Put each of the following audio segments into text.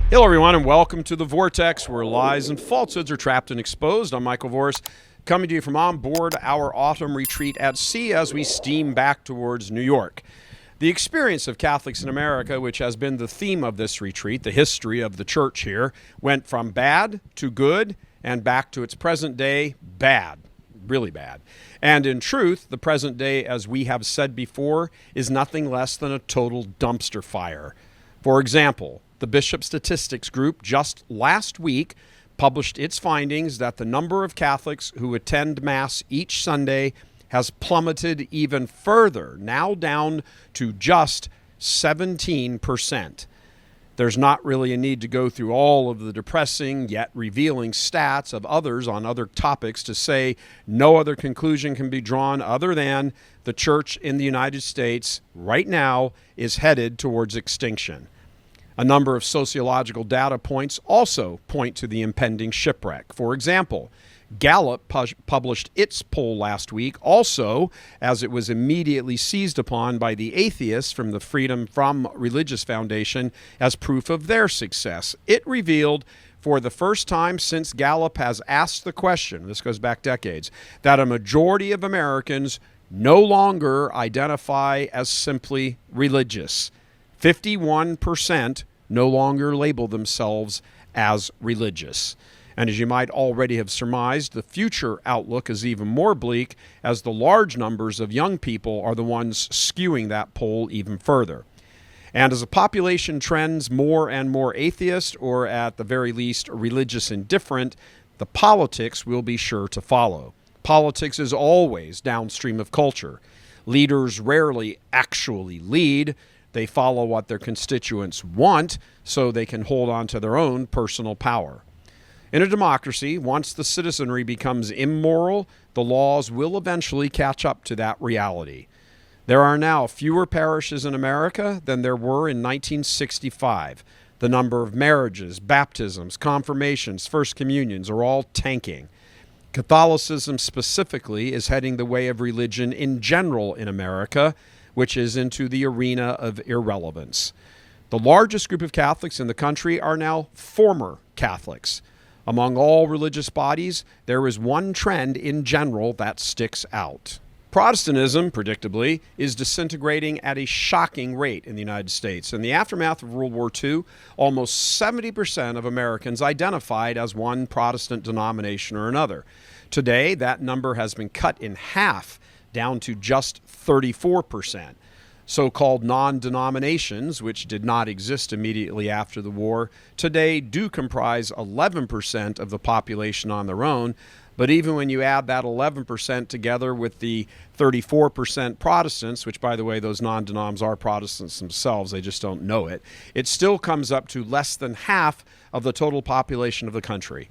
Hello, everyone, and welcome to the Vortex, where lies and falsehoods are trapped and exposed. I'm Michael Voris, coming to you from on board our autumn retreat at sea as we steam back towards New York. The experience of Catholics in America, which has been the theme of this retreat, the history of the church here, went from bad to good and back to its present day bad, really bad. And in truth, the present day, as we have said before, is nothing less than a total dumpster fire. For example, the Bishop Statistics Group just last week published its findings that the number of Catholics who attend Mass each Sunday has plummeted even further, now down to just 17%. There's not really a need to go through all of the depressing yet revealing stats of others on other topics to say no other conclusion can be drawn other than the church in the United States right now is headed towards extinction. A number of sociological data points also point to the impending shipwreck. For example, Gallup published its poll last week, also as it was immediately seized upon by the atheists from the Freedom from Religious Foundation as proof of their success. It revealed, for the first time since Gallup has asked the question, this goes back decades, that a majority of Americans no longer identify as simply religious. 51% no longer label themselves as religious. And as you might already have surmised, the future outlook is even more bleak, as the large numbers of young people are the ones skewing that poll even further. And as a population trends more and more atheist, or at the very least religious indifferent, the politics will be sure to follow. Politics is always downstream of culture. Leaders rarely actually lead. They follow what their constituents want so they can hold on to their own personal power. In a democracy, once the citizenry becomes immoral, the laws will eventually catch up to that reality. There are now fewer parishes in America than there were in 1965. The number of marriages, baptisms, confirmations, first communions are all tanking. Catholicism specifically is heading the way of religion in general in America, which is into the arena of irrelevance. The largest group of Catholics in the country are now former Catholics. Among all religious bodies, there is one trend in general that sticks out. Protestantism, predictably, is disintegrating at a shocking rate in the United States. In the aftermath of World War II, almost 70% of Americans identified as one Protestant denomination or another. Today, that number has been cut in half, down to just 34%. So-called non-denominations, which did not exist immediately after the war, today do comprise 11% of the population on their own. But even when you add that 11% together with the 34% Protestants, which, by the way, those non-denoms are Protestants themselves, they just don't know it, it still comes up to less than half of the total population of the country.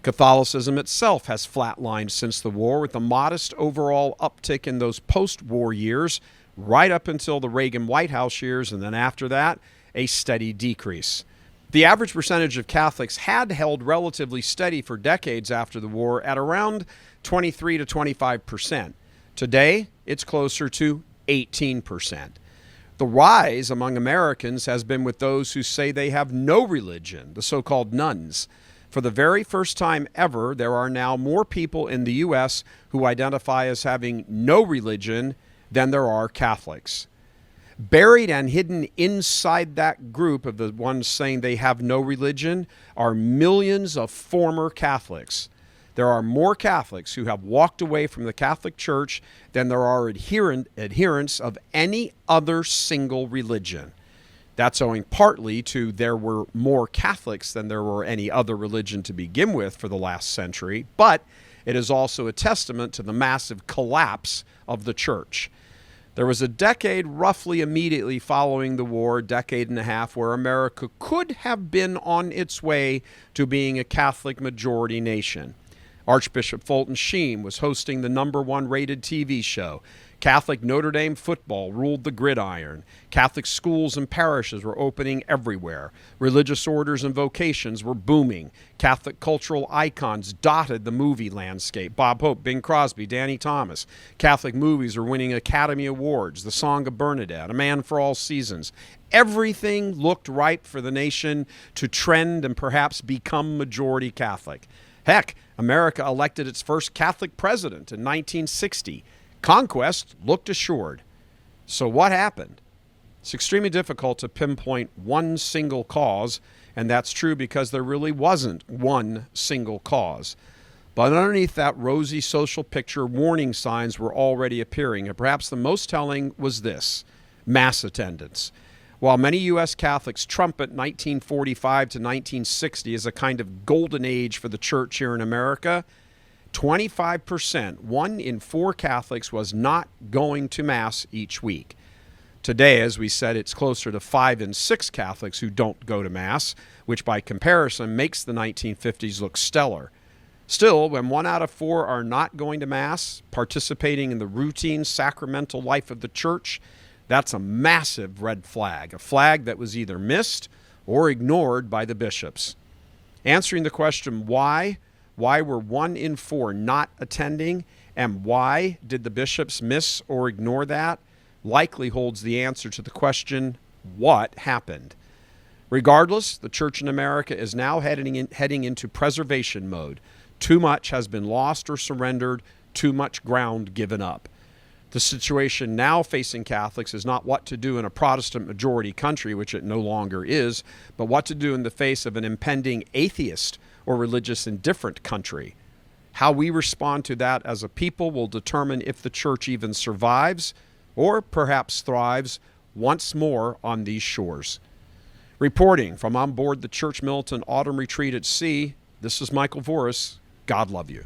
Catholicism itself has flatlined since the war, with a modest overall uptick in those post-war years, right up until the Reagan White House years, and then after that, a steady decrease. The average percentage of Catholics had held relatively steady for decades after the war at around 23 to 25%. Today, it's closer to 18%. The rise among Americans has been with those who say they have no religion, the so-called nuns. For the very first time ever, there are now more people in the U.S. who identify as having no religion than there are Catholics. Buried and hidden inside that group of the ones saying they have no religion are millions of former Catholics. There are more Catholics who have walked away from the Catholic Church than there are adherents of any other single religion. That's owing partly to there were more Catholics than there were any other religion to begin with for the last century, but it is also a testament to the massive collapse of the church. There was a decade roughly immediately following the war, a decade and a half, where America could have been on its way to being a Catholic majority nation. Archbishop Fulton Sheen was hosting the #1 rated TV show. Catholic Notre Dame football ruled the gridiron. Catholic schools and parishes were opening everywhere. Religious orders and vocations were booming. Catholic cultural icons dotted the movie landscape. Bob Hope, Bing Crosby, Danny Thomas. Catholic movies were winning Academy Awards. The Song of Bernadette, A Man for All Seasons. Everything looked ripe for the nation to trend and perhaps become majority Catholic. Heck, America elected its first Catholic president in 1960. Conquest looked assured. So what happened? It's extremely difficult to pinpoint one single cause, and that's true because there really wasn't one single cause. But underneath that rosy social picture, warning signs were already appearing, and perhaps the most telling was this: mass attendance. While many U.S. Catholics trumpet 1945 to 1960 as a kind of golden age for the church here in America, 25%, 1 in 4 Catholics, was not going to Mass each week. Today, as we said, it's closer to 5 in 6 Catholics who don't go to Mass, which by comparison makes the 1950s look stellar. Still, when 1 out of 4 are not going to Mass, participating in the routine sacramental life of the church, that's a massive red flag, a flag that was either missed or ignored by the bishops. Answering the question why were 1 in 4 not attending, and why did the bishops miss or ignore that, likely holds the answer to the question, what happened? Regardless, the church in America is now heading into preservation mode. Too much has been lost or surrendered, too much ground given up. The situation now facing Catholics is not what to do in a Protestant majority country, which it no longer is, but what to do in the face of an impending atheist or religious indifferent country. How we respond to that as a people will determine if the church even survives or perhaps thrives once more on these shores. Reporting from on board the Church Militant Autumn Retreat at Sea, this is Michael Voris. God love you.